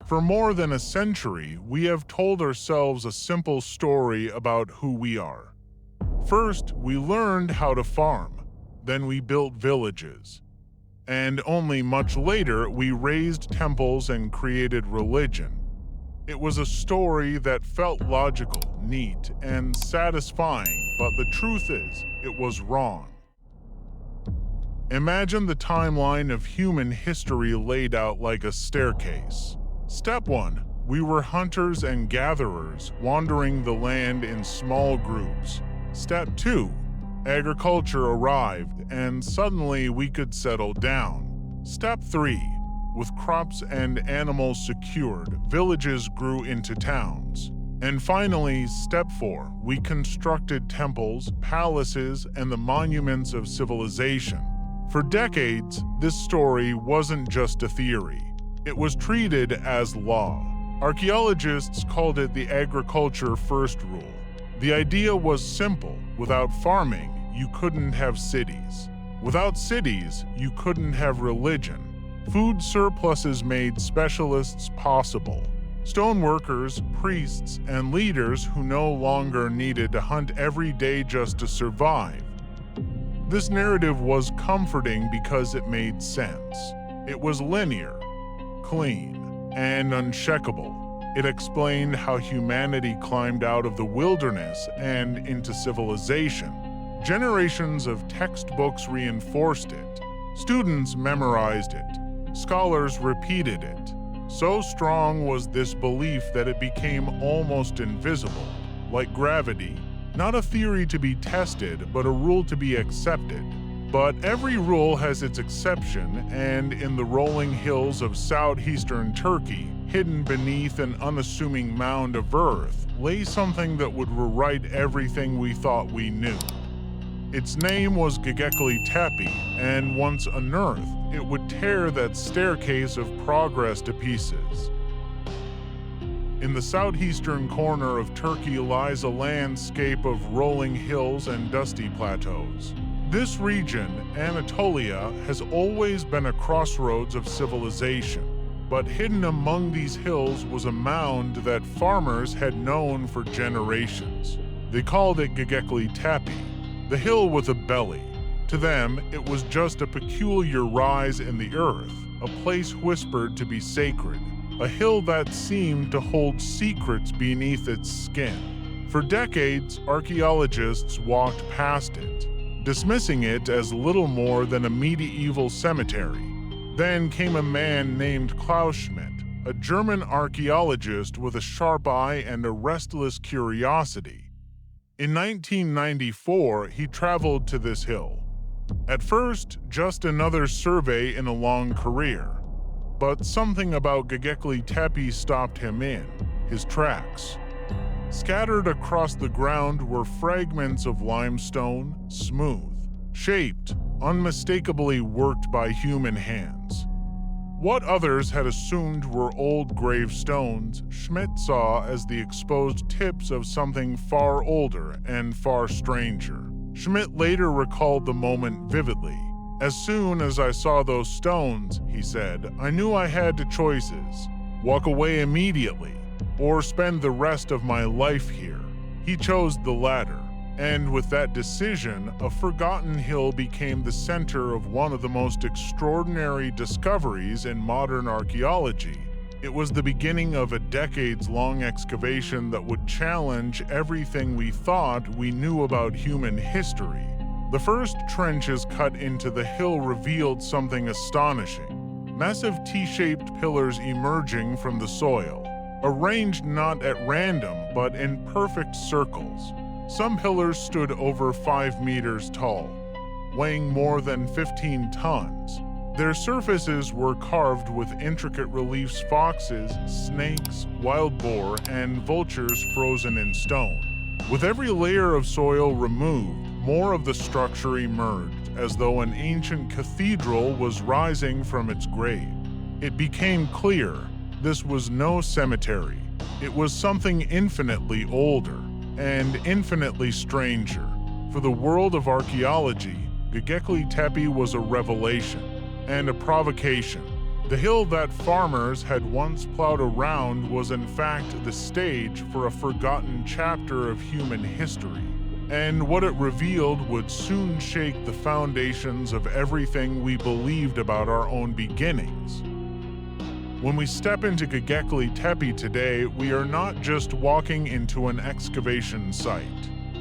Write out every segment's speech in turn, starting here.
For more than a century, we have told ourselves a simple story about who we are. First, we learned how to farm. Then we built villages. And only much later, we raised temples and created religion. It was a story that felt logical, neat, and satisfying, but the truth is, it was wrong. Imagine the timeline of human history laid out like a staircase. Step 1. We were hunters and gatherers, wandering the land in small groups. Step 2. Agriculture arrived, and suddenly we could settle down. Step 3. With crops and animals secured, villages grew into towns. And finally, step 4. We constructed temples, palaces, and the monuments of civilization. For decades, this story wasn't just a theory. It was treated as law. Archaeologists called it the agriculture first rule. The idea was simple. Without farming, you couldn't have cities. Without cities, you couldn't have religion. Food surpluses made specialists possible. Stoneworkers, priests, and leaders who no longer needed to hunt every day just to survive. This narrative was comforting because it made sense. It was linear, clean, and unshakable. It explained how humanity climbed out of the wilderness and into civilization. Generations of textbooks reinforced it. Students memorized it. Scholars repeated it. So strong was this belief that it became almost invisible, like gravity, not a theory to be tested, but a rule to be accepted. But every rule has its exception, and in the rolling hills of southeastern Turkey, hidden beneath an unassuming mound of earth, lay something that would rewrite everything we thought we knew. Its name was Göbekli Tepe, and once unearthed, it would tear that staircase of progress to pieces. In the southeastern corner of Turkey lies a landscape of rolling hills and dusty plateaus. This region, Anatolia, has always been a crossroads of civilization. But hidden among these hills was a mound that farmers had known for generations. They called it Göbekli Tepe, the hill with a belly. To them, it was just a peculiar rise in the earth, a place whispered to be sacred, a hill that seemed to hold secrets beneath its skin. For decades, archaeologists walked past it, dismissing it as little more than a medieval cemetery. Then came a man named Klaus Schmidt, a German archaeologist with a sharp eye and a restless curiosity. In 1994, he traveled to this hill. At first, just another survey in a long career. But something about Göbekli Tepe stopped him in his tracks. Scattered across the ground were fragments of limestone, smooth, shaped, unmistakably worked by human hands. What others had assumed were old gravestones, Schmidt saw as the exposed tips of something far older and far stranger. Schmidt later recalled the moment vividly. "As soon as I saw those stones," he said, "I knew I had two choices: walk away immediately, or spend the rest of my life here." He chose the latter. And with that decision, a forgotten hill became the center of one of the most extraordinary discoveries in modern archaeology. It was the beginning of a decades-long excavation that would challenge everything we thought we knew about human history. The first trenches cut into the hill revealed something astonishing. Massive T-shaped pillars emerging from the soil, arranged not at random but in perfect circles. Some pillars stood over 5 meters tall, weighing more than 15 tons. Their surfaces were carved with intricate reliefs: foxes, snakes, wild boar, and vultures frozen in stone. With every layer of soil removed, more of the structure emerged, as though an ancient cathedral was rising from its grave. It became clear this was no cemetery. It was something infinitely older and infinitely stranger. For the world of archaeology, Göbekli Tepe was a revelation and a provocation. The hill that farmers had once plowed around was in fact the stage for a forgotten chapter of human history, and what it revealed would soon shake the foundations of everything we believed about our own beginnings. When we step into Göbekli Tepe today, we are not just walking into an excavation site.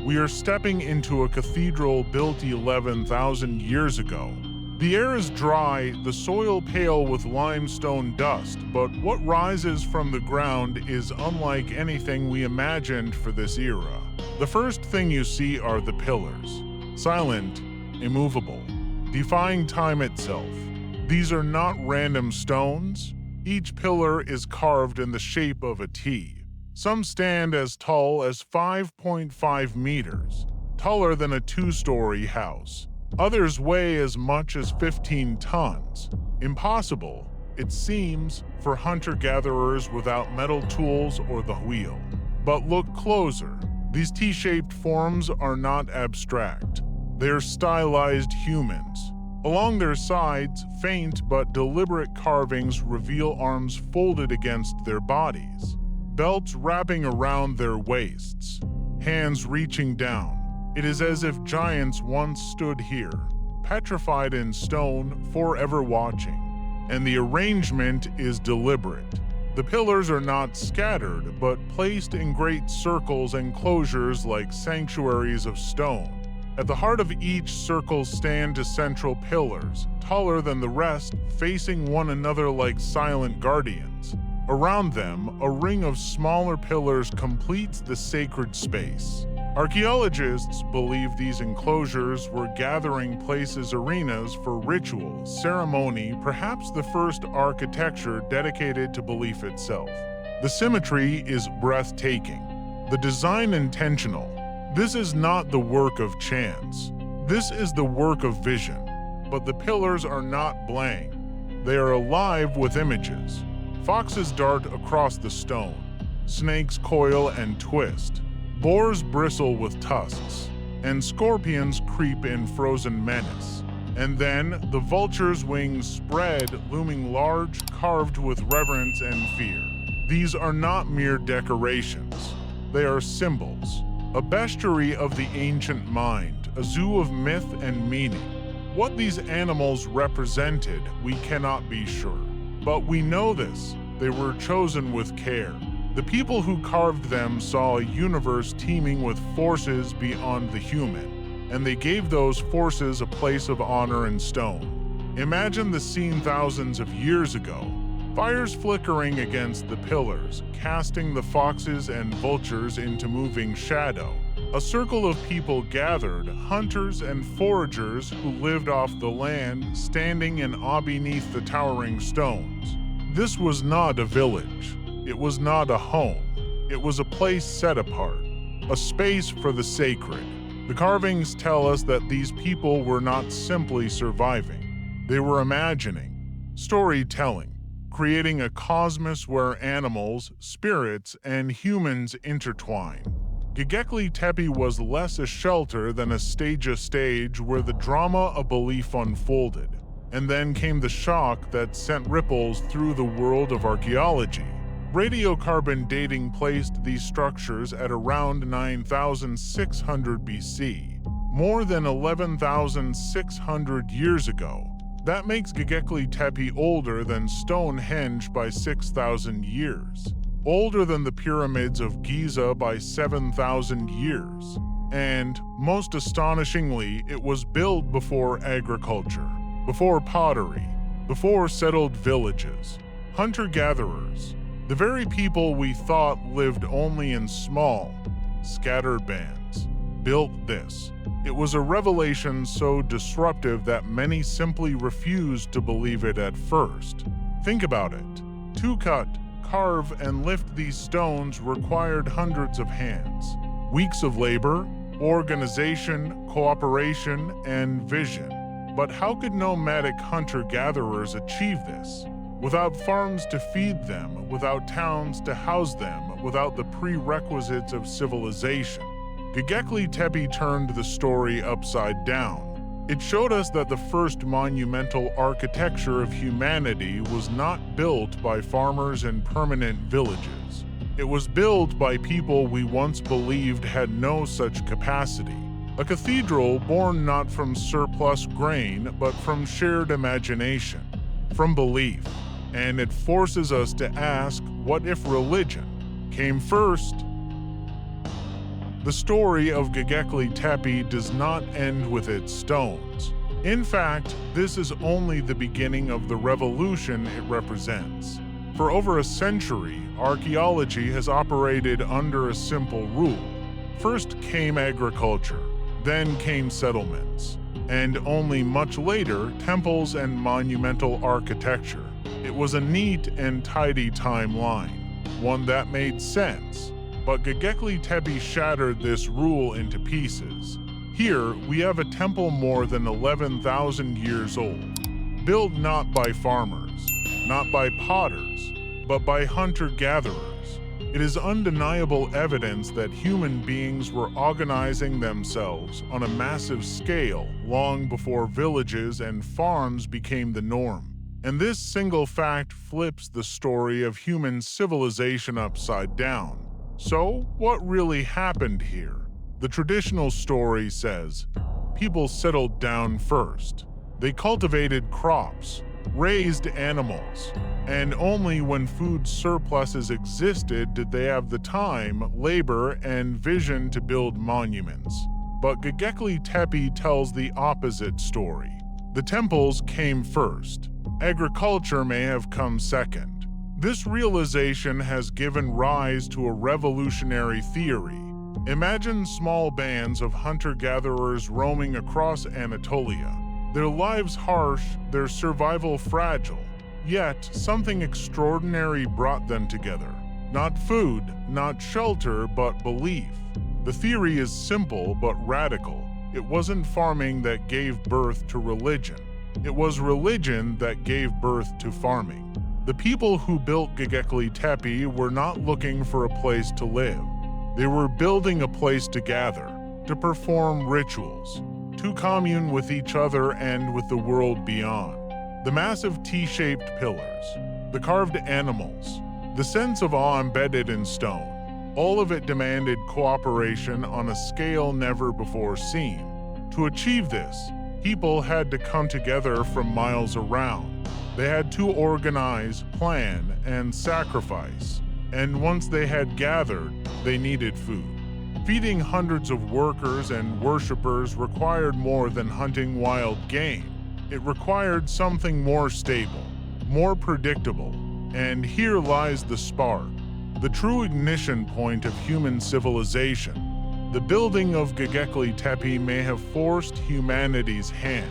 We are stepping into a cathedral built 11,000 years ago. The air is dry, the soil pale with limestone dust, but what rises from the ground is unlike anything we imagined for this era. The first thing you see are the pillars. Silent, immovable, defying time itself. These are not random stones. Each pillar is carved in the shape of a T. Some stand as tall as 5.5 meters, taller than a two-story house. Others weigh as much as 15 tons. Impossible, it seems, for hunter-gatherers without metal tools or the wheel. But look closer. These T-shaped forms are not abstract. They are stylized humans. Along their sides, faint but deliberate carvings reveal arms folded against their bodies, belts wrapping around their waists, hands reaching down. It is as if giants once stood here, petrified in stone, forever watching. And the arrangement is deliberate. The pillars are not scattered, but placed in great circles and closures like sanctuaries of stone. At the heart of each circle stand central pillars, taller than the rest, facing one another like silent guardians. Around them, a ring of smaller pillars completes the sacred space. Archaeologists believe these enclosures were gathering places, arenas for ritual, ceremony, perhaps the first architecture dedicated to belief itself. The symmetry is breathtaking, the design intentional. This is not the work of chance. This is the work of vision. But the pillars are not blank. They are alive with images. Foxes dart across the stone. Snakes coil and twist. Boars bristle with tusks, and scorpions creep in frozen menace. And then the vulture's wings spread, looming large, carved with reverence and fear. These are not mere decorations. They are symbols, a bestiary of the ancient mind, a zoo of myth and meaning. What these animals represented, we cannot be sure. But we know this, they were chosen with care. The people who carved them saw a universe teeming with forces beyond the human, and they gave those forces a place of honor in stone. Imagine the scene thousands of years ago. Fires flickering against the pillars, casting the foxes and vultures into moving shadow. A circle of people gathered, hunters and foragers who lived off the land, standing in awe beneath the towering stones. This was not a village. It was not a home. It was a place set apart, a space for the sacred. The carvings tell us that these people were not simply surviving. They were imagining, storytelling, creating a cosmos where animals, spirits, and humans intertwine. Göbekli Tepe was less a shelter than a stage where the drama of belief unfolded. And then came the shock that sent ripples through the world of archaeology. Radiocarbon dating placed these structures at around 9,600 BC, more than 11,600 years ago. That makes Göbekli Tepe older than Stonehenge by 6,000 years, older than the pyramids of Giza by 7,000 years. And, most astonishingly, it was built before agriculture, before pottery, before settled villages, hunter-gatherers. The very people we thought lived only in small, scattered bands, built this. It was a revelation so disruptive that many simply refused to believe it at first. Think about it. To cut, carve, and lift these stones required hundreds of hands, weeks of labor, organization, cooperation, and vision. But how could nomadic hunter-gatherers achieve this? Without farms to feed them, without towns to house them, without the prerequisites of civilization. Göbekli Tepe turned the story upside down. It showed us that the first monumental architecture of humanity was not built by farmers in permanent villages. It was built by people we once believed had no such capacity. A cathedral born not from surplus grain, but from shared imagination, from belief. And it forces us to ask, what if religion came first? The story of Göbekli Tepe does not end with its stones. In fact, this is only the beginning of the revolution it represents. For over a century, archaeology has operated under a simple rule. First came agriculture, then came settlements, and only much later, temples and monumental architecture. It was a neat and tidy timeline, one that made sense. But Göbekli Tepe shattered this rule into pieces. Here, we have a temple more than 11,000 years old, built not by farmers, not by potters, but by hunter-gatherers. It is undeniable evidence that human beings were organizing themselves on a massive scale long before villages and farms became the norm. And this single fact flips the story of human civilization upside down. So, what really happened here? The traditional story says, people settled down first. They cultivated crops, raised animals, and only when food surpluses existed did they have the time, labor, and vision to build monuments. But Göbekli Tepe tells the opposite story. The temples came first. Agriculture may have come second. This realization has given rise to a revolutionary theory. Imagine small bands of hunter-gatherers roaming across Anatolia. Their lives harsh, their survival fragile. Yet, something extraordinary brought them together. Not food, not shelter, but belief. The theory is simple but radical. It wasn't farming that gave birth to religion. It was religion that gave birth to farming. The people who built Göbekli Tepe were not looking for a place to live. They were building a place to gather, to perform rituals, to commune with each other and with the world beyond. The massive T-shaped pillars, the carved animals, the sense of awe embedded in stone, all of it demanded cooperation on a scale never before seen. To achieve this, people had to come together from miles around. They had to organize, plan, and sacrifice. And once they had gathered, they needed food. Feeding hundreds of workers and worshippers required more than hunting wild game. It required something more stable, more predictable. And here lies the spark, the true ignition point of human civilization. The building of Göbekli Tepe may have forced humanity's hand.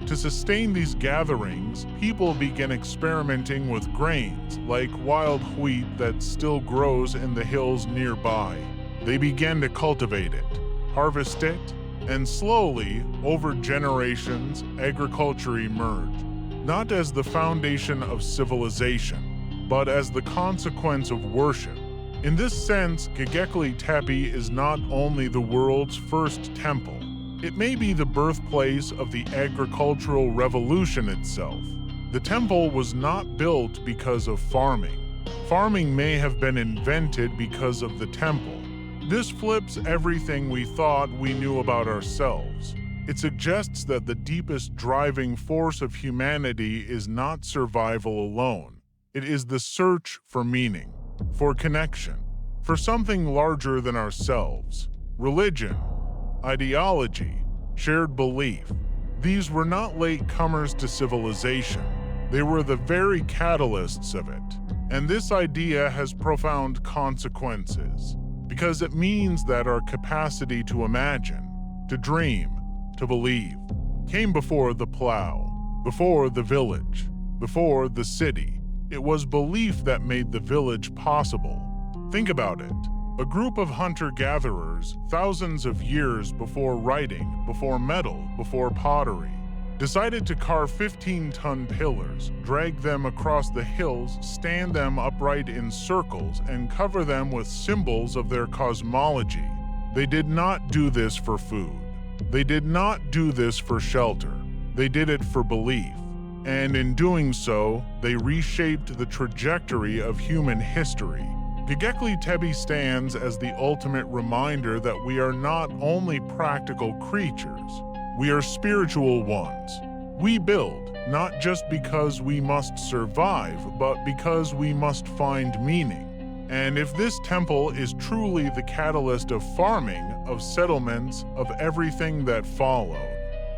To sustain these gatherings, people began experimenting with grains, like wild wheat that still grows in the hills nearby. They began to cultivate it, harvest it, and slowly, over generations, agriculture emerged, not as the foundation of civilization, but as the consequence of worship. In this sense, Göbekli Tepe is not only the world's first temple, it may be the birthplace of the agricultural revolution itself. The temple was not built because of farming. Farming may have been invented because of the temple. This flips everything we thought we knew about ourselves. It suggests that the deepest driving force of humanity is not survival alone. It is the search for meaning, for connection, for something larger than ourselves. Religion, ideology, shared belief. These were not latecomers to civilization. They were the very catalysts of it. And this idea has profound consequences, because it means that our capacity to imagine, to dream, to believe, came before the plow, before the village, before the city. It was belief that made the village possible. Think about it. A group of hunter-gatherers, thousands of years before writing, before metal, before pottery, decided to carve 15-ton pillars, drag them across the hills, stand them upright in circles, and cover them with symbols of their cosmology. They did not do this for food. They did not do this for shelter. They did it for belief. And in doing so, they reshaped the trajectory of human history. Göbekli Tepe stands as the ultimate reminder that we are not only practical creatures, we are spiritual ones. We build, not just because we must survive, but because we must find meaning. And if this temple is truly the catalyst of farming, of settlements, of everything that followed,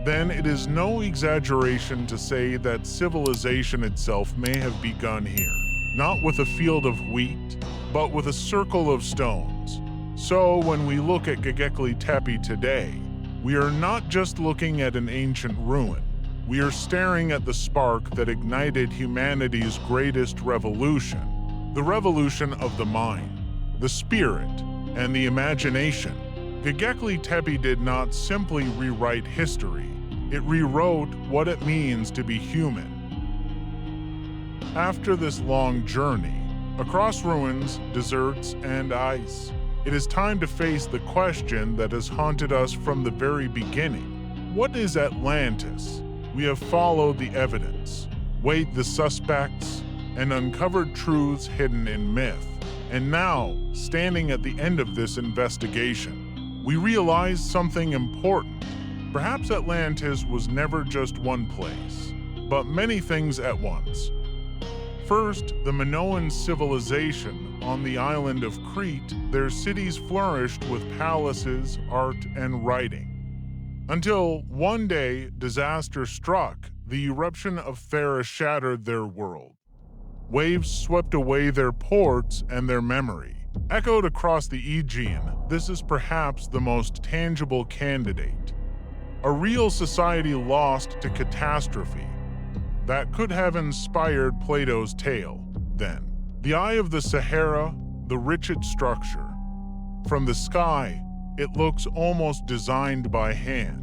then it is no exaggeration to say that civilization itself may have begun here, not with a field of wheat, but with a circle of stones. So when we look at Göbekli Tepe today, we are not just looking at an ancient ruin. We are staring at the spark that ignited humanity's greatest revolution, the revolution of the mind, the spirit, and the imagination. Göbekli Tepe did not simply rewrite history. It rewrote what it means to be human. After this long journey, across ruins, deserts, and ice, it is time to face the question that has haunted us from the very beginning. What is Atlantis? We have followed the evidence, weighed the suspects, and uncovered truths hidden in myth. And now, standing at the end of this investigation, we realize something important. Perhaps Atlantis was never just one place, but many things at once. First, the Minoan civilization on the island of Crete, their cities flourished with palaces, art, and writing. Until one day, disaster struck. The eruption of Thera shattered their world. Waves swept away their ports and their memory. Echoed across the Aegean, this is perhaps the most tangible candidate. A real society lost to catastrophe that could have inspired Plato's tale. Then, the Eye of the Sahara, the rigid structure. From the sky, it looks almost designed by hand.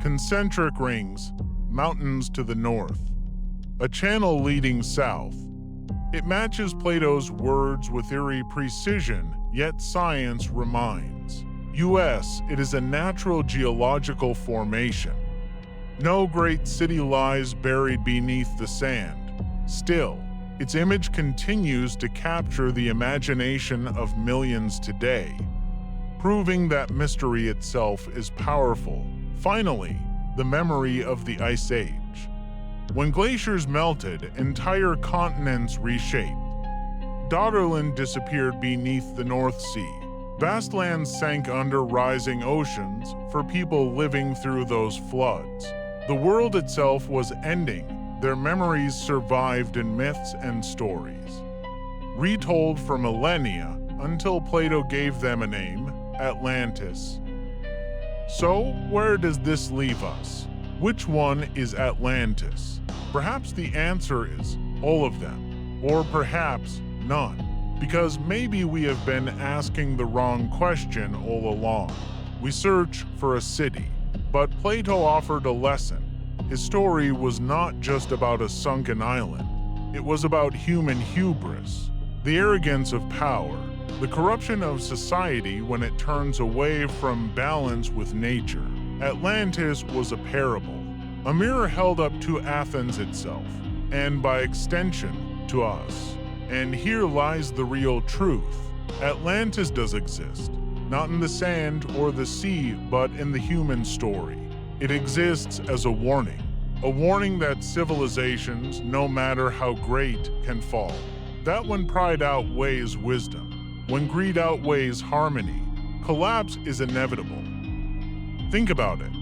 Concentric rings, mountains to the north. A channel leading south. It matches Plato's words with eerie precision, yet science reminds. U.S., it is a natural geological formation. No great city lies buried beneath the sand. Still, its image continues to capture the imagination of millions today, proving that mystery itself is powerful. Finally, the memory of the Ice Age. When glaciers melted, entire continents reshaped. Daughterland disappeared beneath the North Sea. Vast lands sank under rising oceans for people living through those floods. The world itself was ending. Their memories survived in myths and stories, retold for millennia until Plato gave them a name, Atlantis. So, where does this leave us? Which one is Atlantis? Perhaps the answer is all of them, or perhaps none. Because maybe we have been asking the wrong question all along. We search for a city, but Plato offered a lesson. His story was not just about a sunken island. It was about human hubris, the arrogance of power, the corruption of society when it turns away from balance with nature. Atlantis was a parable, a mirror held up to Athens itself, and by extension, to us. And here lies the real truth. Atlantis does exist, not in the sand or the sea, but in the human story. It exists as a warning that civilizations, no matter how great, can fall. That when pride outweighs wisdom, when greed outweighs harmony, collapse is inevitable. Think about it.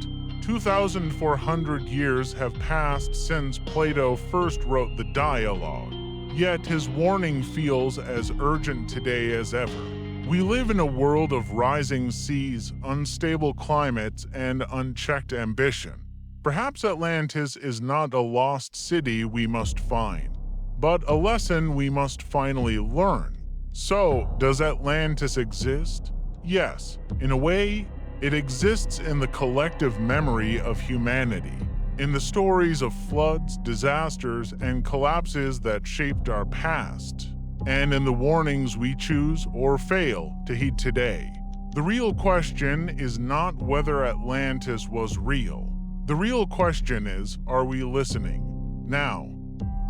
2,400 years have passed since Plato first wrote the dialogue. Yet his warning feels as urgent today as ever. We live in a world of rising seas, unstable climates, and unchecked ambition. Perhaps Atlantis is not a lost city we must find, but a lesson we must finally learn. So, does Atlantis exist? Yes, in a way, it exists in the collective memory of humanity. In the stories of floods, disasters, and collapses that shaped our past, and in the warnings we choose or fail to heed today. The real question is not whether Atlantis was real. The real question is, are we listening? Now,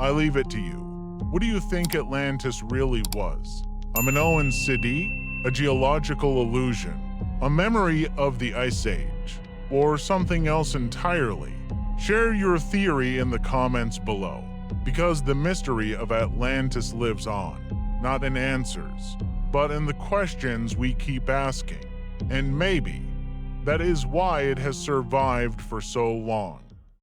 I leave it to you. What do you think Atlantis really was? A Minoan city? A geological illusion? A memory of the Ice Age? Or something else entirely? Share your theory in the comments below, because the mystery of Atlantis lives on, not in answers, but in the questions we keep asking. And maybe that is why it has survived for so long.